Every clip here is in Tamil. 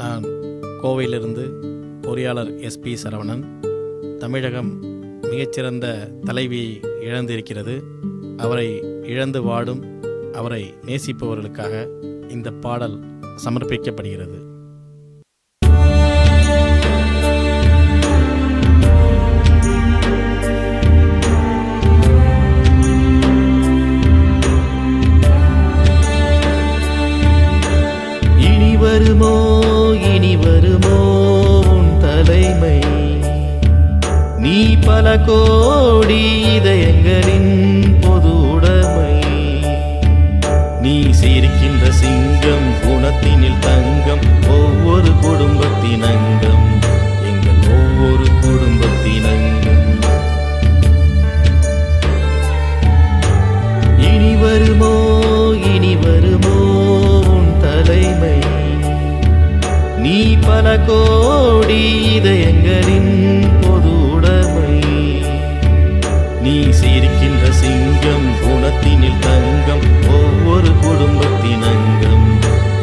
நான் கோவையிலிருந்து பொறியாளர் எஸ்பி சரவணன். தமிழகம் மிகச்சிறந்த தலைவியை இழந்திருக்கிறது. அவரை இழந்து வாடும், அவரை நேசிப்பவர்களுக்காக இந்த பாடல் சமர்ப்பிக்கப்படுகிறது. இனி வருமோ உன் தலைமை? நீ பல கோடி இதயங்களின் பொது உடைமை. நீ சிரிக்கின்ற சிங்கம், குணத்தினில் தங்கம், ஒவ்வொரு குடும்பத்தின் அங்கம், எங்கள் ஒவ்வொரு குடும்பத்தின் அங்கம். இனி வருமோ உன் தலைமை? நீ பல கோடி இதயங்களின் பொது உடைமை. நீ சிரிக்கின்ற சிங்கம், குணத்தினில் தங்கம், ஒவ்வொரு குடும்பத்தின் அங்கம்,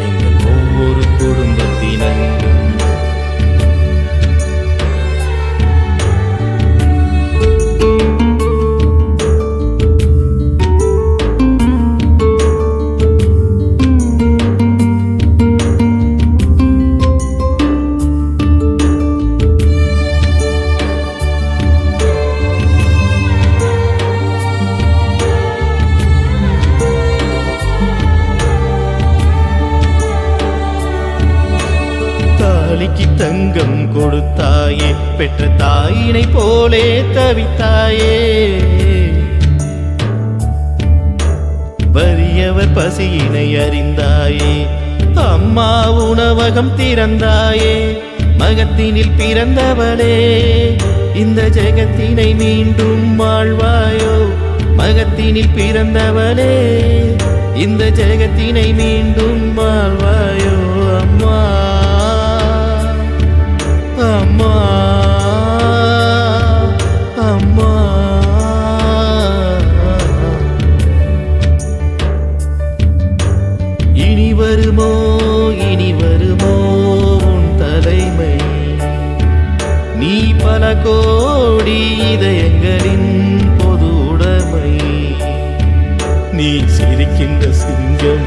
எங்கள் ஒவ்வொரு குடும்பத்தின் அங்கம். தாலிக்கு தங்கம் கொடுத்தாயே, பெற்ற தாயினை போலே தவித்தாயே. வறியவர் பசியினை அறிந்தாயே, அம்மா உணவகம் திறந்தாயே. மகத்தினில் பிறந்தவளே, இந்த ஜெகத்தினை மீண்டும் வாழ்வாயோ? மகத்தினில் பிறந்தவளே, இந்த ஜெகத்தினை மீண்டும் வாழ்வாயோ? அம்மா அம்மா அம்மா. இனி வருமோ உன் தலைமை? நீ பல கோடி இதயங்களின் பொது உடைமை. நீ சிரிக்கின்ற சிங்கம்,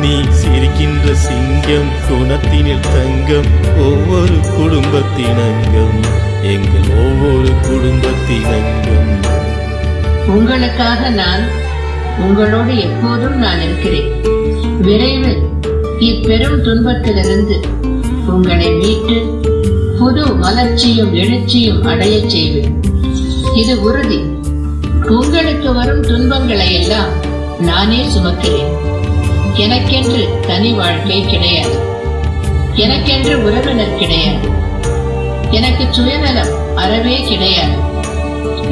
நீ சிரிக்கின்ற சிங்கம், குணத்தினில் தங்கம், ஒவ்வொரு குடும்பத்தின் அங்கம், எங்கள் ஒவ்வொரு குடும்பத்தின் அங்கம். உங்களுக்காக நான் உங்களோடு எப்போதும் நான் இருக்கிறேன். விரைவில் இப்பெரும் துன்பத்திலிருந்து உங்களை மீட்டு புது மலர்ச்சியும் எழுச்சியும் அடைய செய்வேன். இது உறுதி. உங்களுக்கு வரும் துன்பங்களை எல்லாம் நானே சுமக்கிறேன். எனக்கென்று தனி வாழ்க்கை கிடையாது. எனக்கென்று உறவினர் கிடையாது. எனக்கு சுயநலம் அறவே கிடையாது.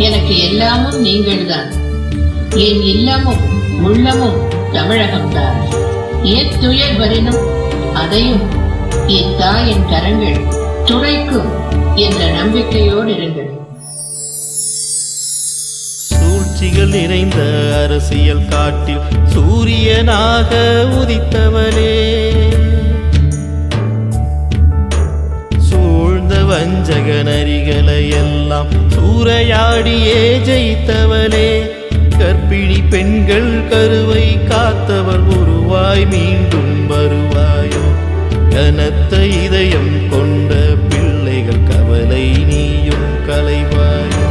எனக்கு எல்லாமும் நீங்கள்தான். என் இல்லமும் உள்ளமும் தமிழகம்தான். என் துயர் வரினும் அதையும் என் தாயின் கரங்கள் துடைக்கும் என்ற நம்பிக்கையோடு இருங்கள். சூழ்ச்சிகள் நிறைந்த அரசியல் காட்டில் சூரியனாக உதித்தவனே, சூழ்ந்த வஞ்சக நரிகளை எல்லாம் சூறையாடியே ஜெயித்தவளே. கர்ப்பிணி பெண்கள் கருவை காத்தவள் உருவாய் மீண்டும் வருவாயோ? கனத்த இதயம் கொண்ட பிள்ளைகள் கவலை நீயும் களைவாயோ?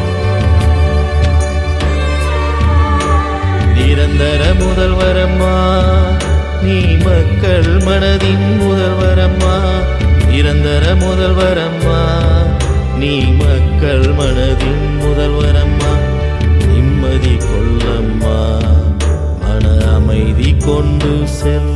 நிரந்தர முதல்வரம்மா, நீ மக்கள் மனதின் முதல்வரம்மா. நிரந்தர முதல்வரம்மா, நீ மக்கள் மனதின் முதல்வரம்மா. நிம்மதி கொள்ளம்மா, மன அமைதி கொண்டு செல்.